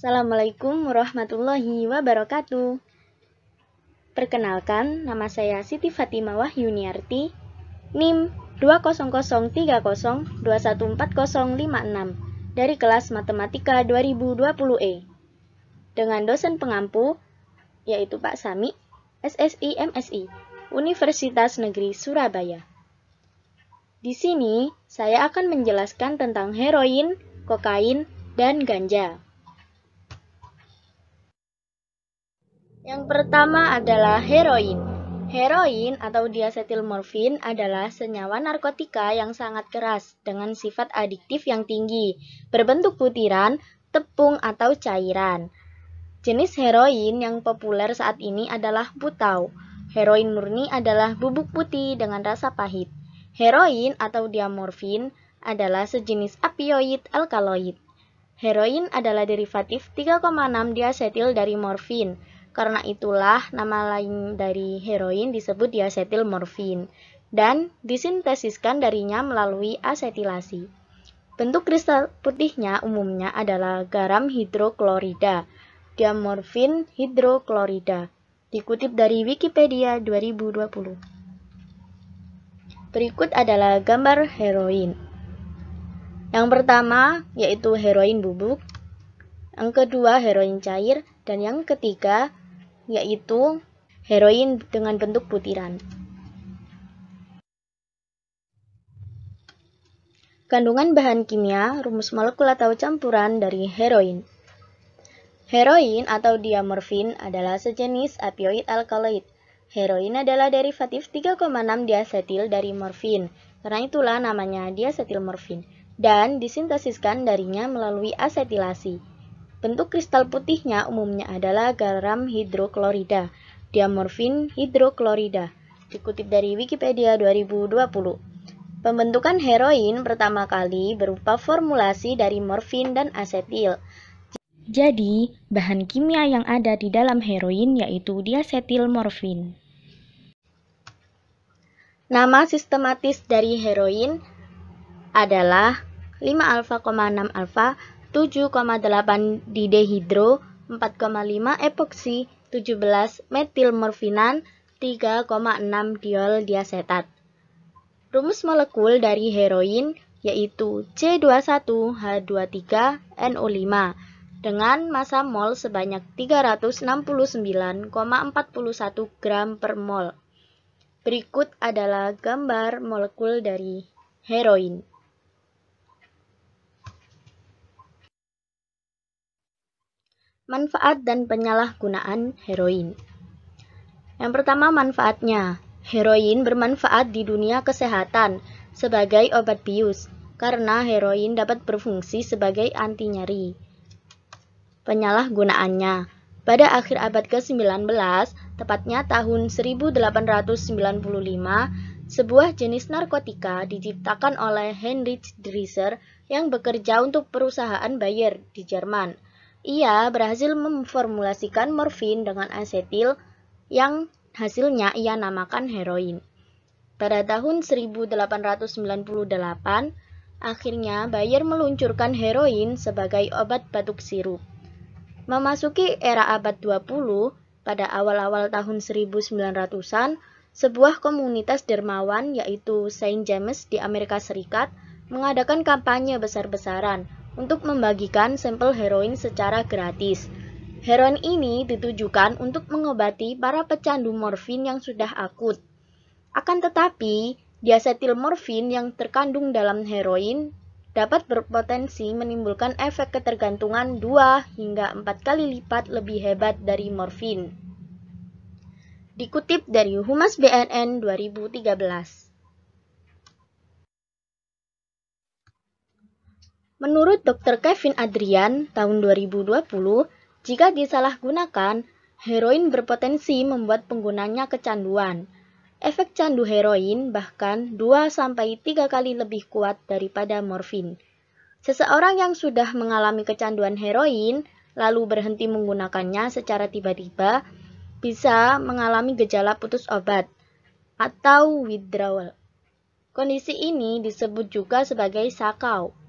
Assalamualaikum warahmatullahi wabarakatuh. Perkenalkan, nama saya Siti Fatimah Wahyuniarti, NIM 20030214056 dari kelas Matematika 2020E. Dengan dosen pengampu, yaitu Pak Sami, SSI MSI, Universitas Negeri Surabaya. Di sini, saya akan menjelaskan tentang heroin, kokain, dan ganja. Yang pertama adalah heroin. Heroin atau diasetilmorfin adalah senyawa narkotika yang sangat keras dengan sifat adiktif yang tinggi, berbentuk butiran, tepung, atau cairan. Jenis heroin yang populer saat ini adalah butau. Heroin murni adalah bubuk putih dengan rasa pahit. Heroin atau diamorfin adalah sejenis opioid alkaloid. Heroin adalah derivatif 3,6 diasetil dari morfin. Karena itulah nama lain dari heroin disebut diasetilmorfin dan disintesiskan darinya melalui asetilasi. Bentuk kristal putihnya umumnya adalah garam hidroklorida, diamorfin hidroklorida. Dikutip dari Wikipedia 2020. Berikut adalah gambar heroin. Yang pertama yaitu heroin bubuk, yang kedua heroin cair, dan yang ketiga yaitu heroin dengan bentuk butiran. Kandungan bahan kimia, rumus molekul atau campuran dari heroin. Heroin atau diamorfin adalah sejenis opioid alkaloid. Heroin adalah derivatif 3,6 diasetil dari morfin, karena itulah namanya diasetilmorfin, dan disintesiskan darinya melalui asetilasi. Bentuk kristal putihnya umumnya adalah garam hidroklorida, diamorfin hidroklorida. Dikutip dari Wikipedia 2020. Pembentukan heroin pertama kali berupa formulasi dari morfin dan asetil. Jadi, bahan kimia yang ada di dalam heroin yaitu diasetilmorfin. Nama sistematis dari heroin adalah 5-alfa,6-alfa, 7,8 didehidro, 4,5 epoksi, 17 metilmorfinan, 3,6 diol diasetat. Rumus molekul dari heroin yaitu C21H23NO5 dengan massa mol sebanyak 369,41 gram per mol. Berikut adalah gambar molekul dari heroin. Manfaat dan penyalahgunaan heroin. Yang pertama, manfaatnya. Heroin bermanfaat di dunia kesehatan sebagai obat bius karena heroin dapat berfungsi sebagai anti nyeri. Penyalahgunaannya. Pada akhir abad ke-19, tepatnya tahun 1895, sebuah jenis narkotika diciptakan oleh Heinrich Dresser yang bekerja untuk perusahaan Bayer di Jerman. Ia berhasil memformulasikan morfin dengan asetil yang hasilnya ia namakan heroin. Pada tahun 1898, akhirnya Bayer meluncurkan heroin sebagai obat batuk sirup. Memasuki era abad 20, pada awal-awal tahun 1900-an, sebuah komunitas dermawan yaitu Saint James di Amerika Serikat mengadakan kampanye besar-besaran untuk membagikan sampel heroin secara gratis. Heroin ini ditujukan untuk mengobati para pecandu morfin yang sudah akut. Akan tetapi, diasetilmorfin yang terkandung dalam heroin dapat berpotensi menimbulkan efek ketergantungan 2 hingga 4 kali lipat lebih hebat dari morfin. Dikutip dari Humas BNN 2013. Menurut Dr. Kevin Adrian tahun 2020, jika disalahgunakan, heroin berpotensi membuat penggunanya kecanduan. Efek candu heroin bahkan 2-3 kali lebih kuat daripada morfin. Seseorang yang sudah mengalami kecanduan heroin lalu berhenti menggunakannya secara tiba-tiba bisa mengalami gejala putus obat atau withdrawal. Kondisi ini disebut juga sebagai sakau.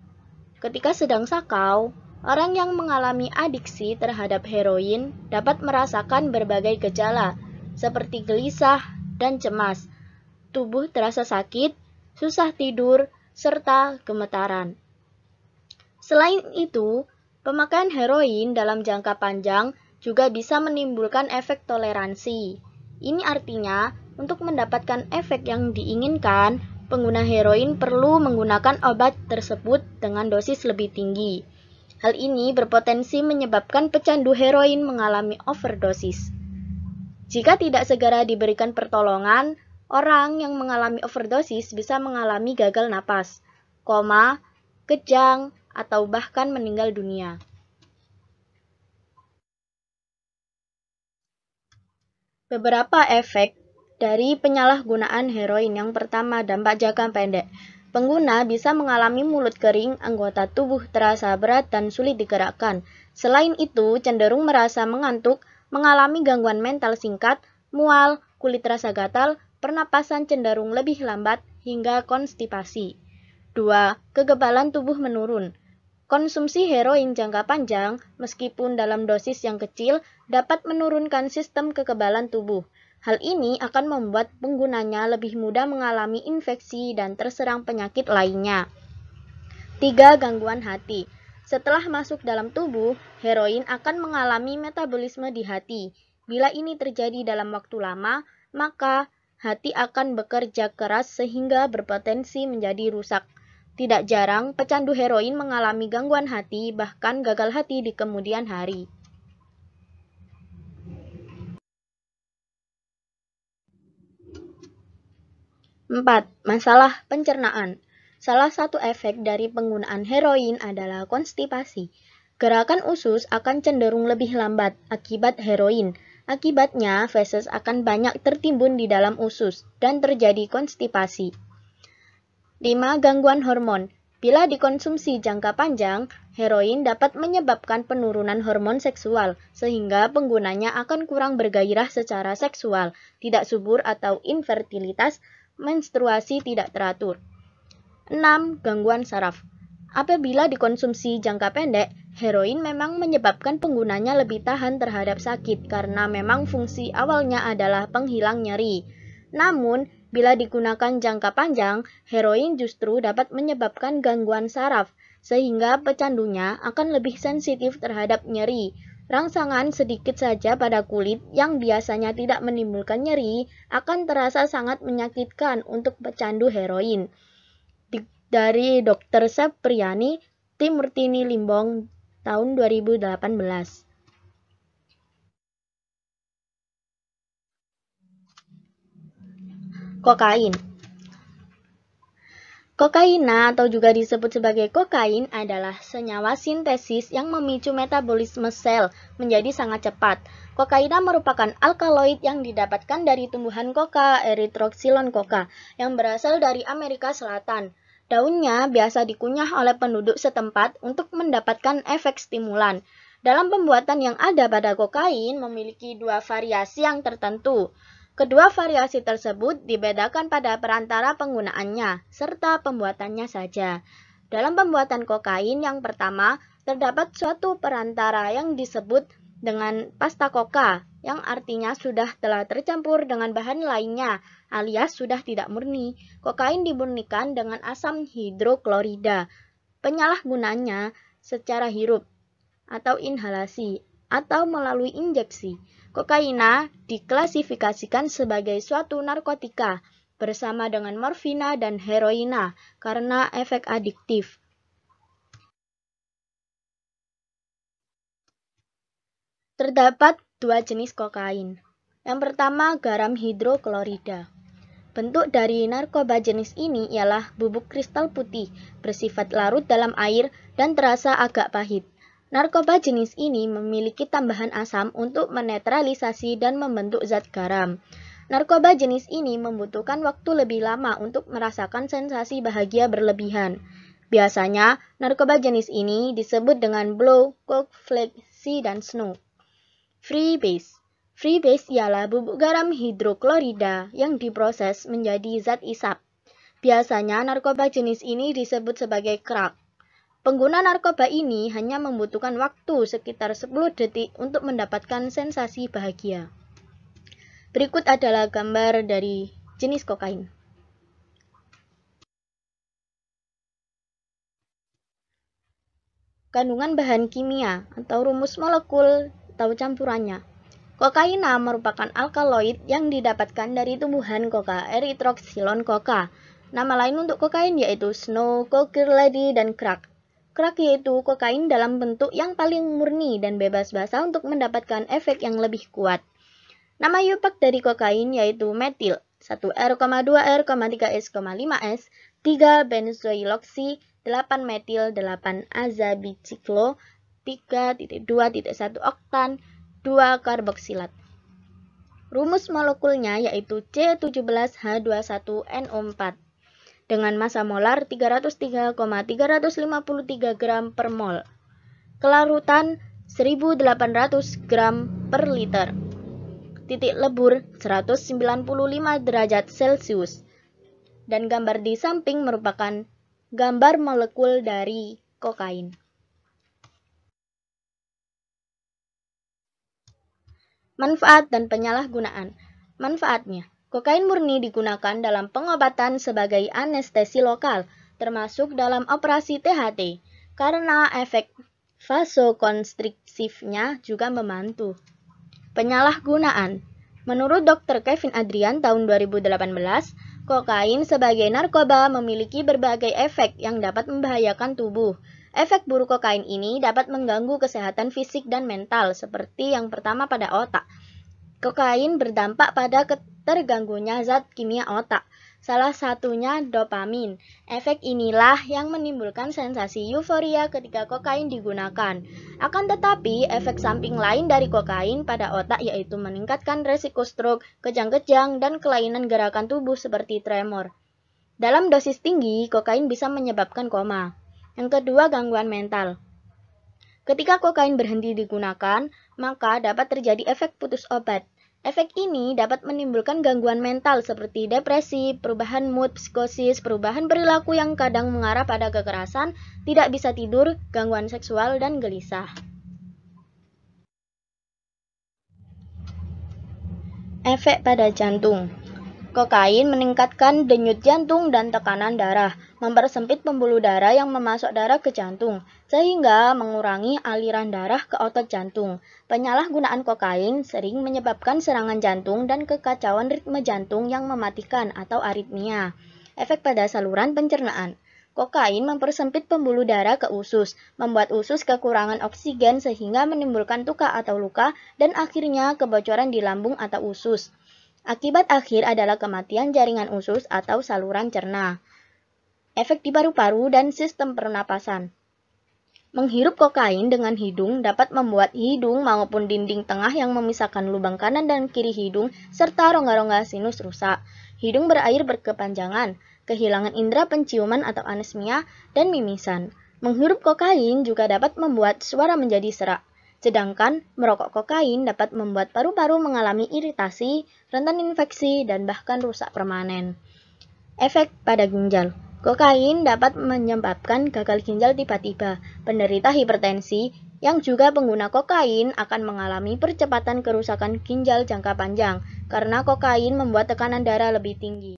Ketika sedang sakau, Orang yang mengalami adiksi terhadap heroin dapat merasakan berbagai gejala, seperti gelisah dan cemas, tubuh terasa sakit, susah tidur, serta gemetaran. Selain itu, pemakaian heroin dalam jangka panjang juga bisa menimbulkan efek toleransi. Ini artinya, untuk mendapatkan efek yang diinginkan, pengguna heroin perlu menggunakan obat tersebut dengan dosis lebih tinggi. Hal ini berpotensi menyebabkan pecandu heroin mengalami overdosis. Jika tidak segera diberikan pertolongan, orang yang mengalami overdosis bisa mengalami gagal napas, koma, kejang, atau bahkan meninggal dunia. Beberapa efek dari penyalahgunaan heroin. Yang pertama, dampak jangka pendek. Pengguna bisa mengalami mulut kering, anggota tubuh terasa berat dan sulit digerakkan. Selain itu, cenderung merasa mengantuk, mengalami gangguan mental singkat, mual, kulit terasa gatal, pernapasan cenderung lebih lambat, hingga konstipasi. 2. Kekebalan tubuh menurun. Konsumsi heroin jangka panjang, meskipun dalam dosis yang kecil, dapat menurunkan sistem kekebalan tubuh. Hal ini akan membuat penggunanya lebih mudah mengalami infeksi dan terserang penyakit lainnya. 3. Gangguan hati. Setelah masuk dalam tubuh, heroin akan mengalami metabolisme di hati. Bila ini terjadi dalam waktu lama, maka hati akan bekerja keras sehingga berpotensi menjadi rusak. Tidak jarang, pecandu heroin mengalami gangguan hati, bahkan gagal hati di kemudian hari. 4. Masalah pencernaan. Salah satu efek dari penggunaan heroin adalah konstipasi. Gerakan usus akan cenderung lebih lambat akibat heroin. Akibatnya, feses akan banyak tertimbun di dalam usus dan terjadi konstipasi. 5. Gangguan hormon. Bila dikonsumsi jangka panjang, heroin dapat menyebabkan penurunan hormon seksual, sehingga penggunanya akan kurang bergairah secara seksual, tidak subur atau infertilitas, menstruasi tidak teratur. 6. Gangguan saraf. Apabila dikonsumsi jangka pendek, heroin memang menyebabkan penggunanya lebih tahan terhadap sakit karena memang fungsi awalnya adalah penghilang nyeri. Namun, bila digunakan jangka panjang, heroin justru dapat menyebabkan gangguan saraf, sehingga pecandunya akan lebih sensitif terhadap nyeri. Rangsangan sedikit saja pada kulit yang biasanya tidak menimbulkan nyeri akan terasa sangat menyakitkan untuk pecandu heroin. Dari Dr. Sepriani, Tim Murtini Limbong, tahun 2018. Kokain. Kokaina atau juga disebut sebagai kokain adalah senyawa sintesis yang memicu metabolisme sel menjadi sangat cepat. Kokaina merupakan alkaloid yang didapatkan dari tumbuhan koka, Erythroxylon coca, yang berasal dari Amerika Selatan. Daunnya biasa dikunyah oleh penduduk setempat untuk mendapatkan efek stimulan. Dalam pembuatan yang ada pada kokain memiliki dua variasi yang tertentu. Kedua variasi tersebut dibedakan pada perantara penggunaannya, serta pembuatannya saja. Dalam pembuatan kokain yang pertama, terdapat suatu perantara yang disebut dengan pasta koka, yang artinya sudah telah tercampur dengan bahan lainnya, alias sudah tidak murni. Kokain dimurnikan dengan asam hidroklorida. Penyalahgunaannya secara hirup atau inhalasi, atau melalui injeksi. Kokaina diklasifikasikan sebagai suatu narkotika bersama dengan morfina dan heroina karena efek adiktif. Terdapat dua jenis kokain. Yang pertama, garam hidroklorida. Bentuk dari narkoba jenis ini ialah bubuk kristal putih, bersifat larut dalam air dan terasa agak pahit. Narkoba jenis ini memiliki tambahan asam untuk menetralisasi dan membentuk zat garam. Narkoba jenis ini membutuhkan waktu lebih lama untuk merasakan sensasi bahagia berlebihan. Biasanya, narkoba jenis ini disebut dengan blow, coke, flake, sea, dan snow. Freebase. Freebase ialah bubuk garam hidroklorida yang diproses menjadi zat isap. Biasanya, narkoba jenis ini disebut sebagai crack. Pengguna narkoba ini hanya membutuhkan waktu sekitar 10 detik untuk mendapatkan sensasi bahagia. Berikut adalah gambar dari jenis kokain. Kandungan bahan kimia atau rumus molekul atau campurannya. Kokaina merupakan alkaloid yang didapatkan dari tumbuhan coca, erythroxylon coca. Nama lain untuk kokain yaitu snow, cocker lady, dan crack. Crack yaitu kokain dalam bentuk yang paling murni dan bebas basa untuk mendapatkan efek yang lebih kuat. Nama yupak dari kokain yaitu metil, 1R,2R,3S,5S, 3 benzoiloxy, 8 metil, 8 azabiciklo, 3.2.1 oktan, 2 karboksilat. Rumus molekulnya yaitu C17H21NO4 dengan massa molar 303,353 gram per mol. Kelarutan 1800 gram per liter. Titik lebur 195 derajat Celcius. Dan gambar di samping merupakan gambar molekul dari kokain. Manfaat dan penyalahgunaan. Manfaatnya, kokain murni digunakan dalam pengobatan sebagai anestesi lokal, termasuk dalam operasi THT, karena efek vasokonstriksifnya juga membantu. Penyalahgunaan. Menurut Dr. Kevin Adrian tahun 2018, kokain sebagai narkoba memiliki berbagai efek yang dapat membahayakan tubuh. Efek buruk kokain ini dapat mengganggu kesehatan fisik dan mental, seperti yang pertama pada otak. Kokain berdampak pada terganggunya zat kimia otak, salah satunya dopamin. Efek inilah yang menimbulkan sensasi euforia ketika kokain digunakan. Akan tetapi, efek samping lain dari kokain pada otak yaitu meningkatkan resiko stroke, kejang-kejang, dan kelainan gerakan tubuh seperti tremor. Dalam dosis tinggi, kokain bisa menyebabkan koma. Yang kedua, gangguan mental. Ketika kokain berhenti digunakan, maka dapat terjadi efek putus obat. Efek ini dapat menimbulkan gangguan mental seperti depresi, perubahan mood, psikosis, perubahan perilaku yang kadang mengarah pada kekerasan, tidak bisa tidur, gangguan seksual, dan gelisah. Efek pada jantung. Kokain meningkatkan denyut jantung dan tekanan darah, mempersempit pembuluh darah yang memasok darah ke jantung, sehingga mengurangi aliran darah ke otot jantung. Penyalahgunaan kokain sering menyebabkan serangan jantung dan kekacauan ritme jantung yang mematikan atau aritmia. Efek pada saluran pencernaan. Kokain mempersempit pembuluh darah ke usus, membuat usus kekurangan oksigen sehingga menimbulkan tuka atau luka, dan akhirnya kebocoran di lambung atau usus. Akibat akhir adalah kematian jaringan usus atau saluran cerna. Efek di paru-paru dan sistem pernapasan. Menghirup kokain dengan hidung dapat membuat hidung maupun dinding tengah yang memisahkan lubang kanan dan kiri hidung serta rongga-rongga sinus rusak. Hidung berair berkepanjangan, kehilangan indera penciuman atau anosmia, dan mimisan. Menghirup kokain juga dapat membuat suara menjadi serak. Sedangkan merokok kokain dapat membuat paru-paru mengalami iritasi, rentan infeksi, dan bahkan rusak permanen. Efek pada ginjal. Kokain dapat menyebabkan gagal ginjal tiba-tiba. Penderita hipertensi yang juga pengguna kokain akan mengalami percepatan kerusakan ginjal jangka panjang karena kokain membuat tekanan darah lebih tinggi.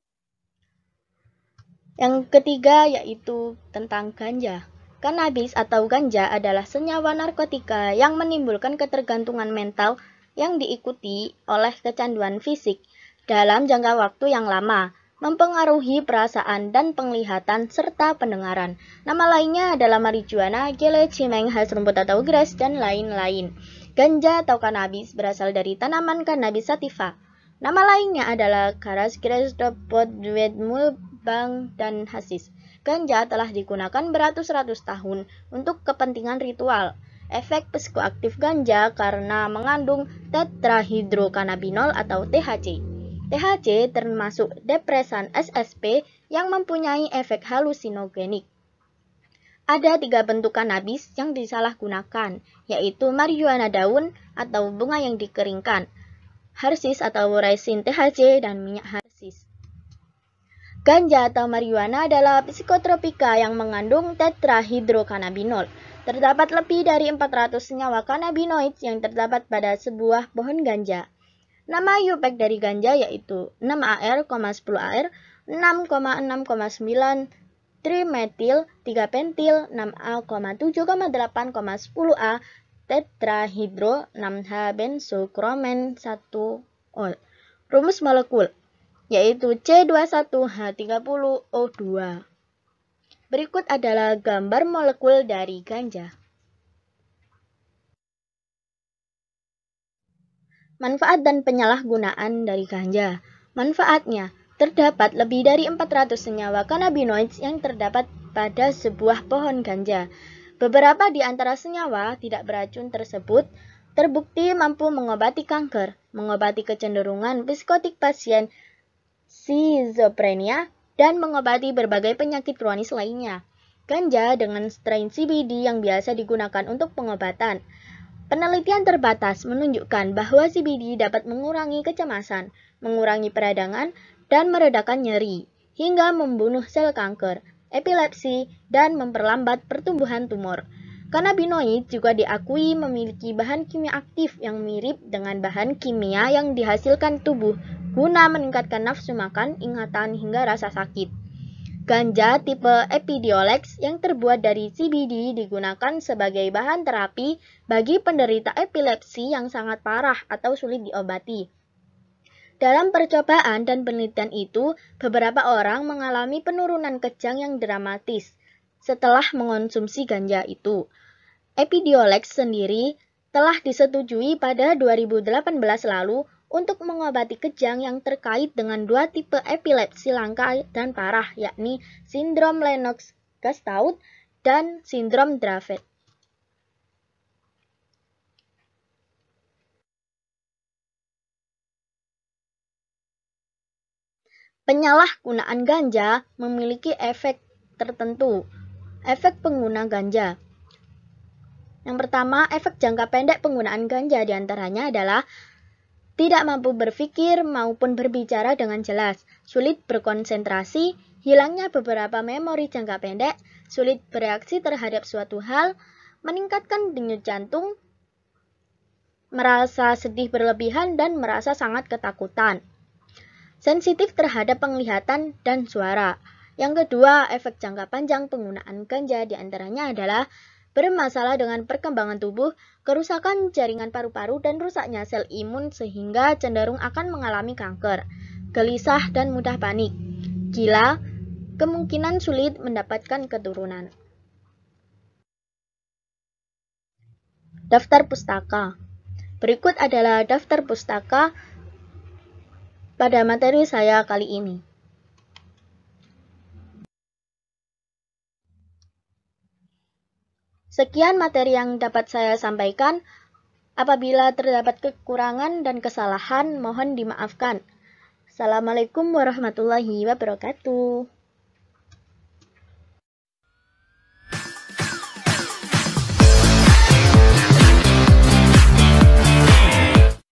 Yang ketiga yaitu tentang ganja. Kanabis atau ganja adalah senyawa narkotika yang menimbulkan ketergantungan mental yang diikuti oleh kecanduan fisik dalam jangka waktu yang lama, mempengaruhi perasaan dan penglihatan serta pendengaran. Nama lainnya adalah marijuana, gele, cimeng, khas rumput atau grass, dan lain-lain. Ganja atau kanabis berasal dari tanaman Cannabis sativa. Nama lainnya adalah Caras grass, dopot, duet, mulbang, dan hasis. Ganja telah digunakan beratus-ratus tahun untuk kepentingan ritual. Efek psikoaktif ganja karena mengandung tetrahidrokannabinol atau THC. THC termasuk depresan SSP yang mempunyai efek halusinogenik. Ada 3 bentuk kanabis yang disalahgunakan, yaitu marijuana daun atau bunga yang dikeringkan, hasis atau resin THC, dan minyak hasis. Ganja atau marijuana adalah psikotropika yang mengandung tetrahidrokannabinol. Terdapat lebih dari 400 senyawa kannabinoid yang terdapat pada sebuah pohon ganja. Nama UPAC dari ganja yaitu 6AR,10AR, 6,6,9 trimetil, 3-pentil, 6A,7,8,10A tetrahidro, 6H benzokromen 1-ol. Rumus molekul yaitu C21H30O2. Berikut adalah gambar molekul dari ganja. Manfaat dan penyalahgunaan dari ganja. Manfaatnya, terdapat lebih dari 400 senyawa cannabinoid yang terdapat pada sebuah pohon ganja. Beberapa di antara senyawa tidak beracun tersebut terbukti mampu mengobati kanker, mengobati kecenderungan psikotik pasien schizophrenia, dan mengobati berbagai penyakit kronis lainnya. Ganja dengan strain CBD yang biasa digunakan untuk pengobatan. Penelitian terbatas menunjukkan bahwa CBD dapat mengurangi kecemasan, mengurangi peradangan, dan meredakan nyeri, hingga membunuh sel kanker, epilepsi, dan memperlambat pertumbuhan tumor. Cannabinoid juga diakui memiliki bahan kimia aktif yang mirip dengan bahan kimia yang dihasilkan tubuh guna meningkatkan nafsu makan, ingatan, hingga rasa sakit. Ganja tipe Epidiolex yang terbuat dari CBD digunakan sebagai bahan terapi bagi penderita epilepsi yang sangat parah atau sulit diobati. Dalam percobaan dan penelitian itu, beberapa orang mengalami penurunan kejang yang dramatis setelah mengonsumsi ganja itu. Epidiolex sendiri telah disetujui pada 2018 lalu untuk mengobati kejang yang terkait dengan dua tipe epilepsi langka dan parah, yakni sindrom Lennox-Gastaut dan sindrom Dravet. Penyalahgunaan ganja memiliki efek tertentu. Efek pengguna ganja. Yang pertama, efek jangka pendek penggunaan ganja diantaranya adalah tidak mampu berpikir maupun berbicara dengan jelas, sulit berkonsentrasi, hilangnya beberapa memori jangka pendek, sulit bereaksi terhadap suatu hal, meningkatkan denyut jantung, merasa sedih berlebihan, dan merasa sangat ketakutan. Sensitif terhadap penglihatan dan suara. Yang kedua, efek jangka panjang penggunaan ganja diantaranya adalah bermasalah dengan perkembangan tubuh, kerusakan jaringan paru-paru, dan rusaknya sel imun sehingga cenderung akan mengalami kanker, gelisah dan mudah panik, gila, kemungkinan sulit mendapatkan keturunan. Daftar pustaka. Berikut adalah daftar pustaka pada materi saya kali ini. Sekian materi yang dapat saya sampaikan. Apabila terdapat kekurangan dan kesalahan, mohon dimaafkan. Assalamualaikum warahmatullahi wabarakatuh.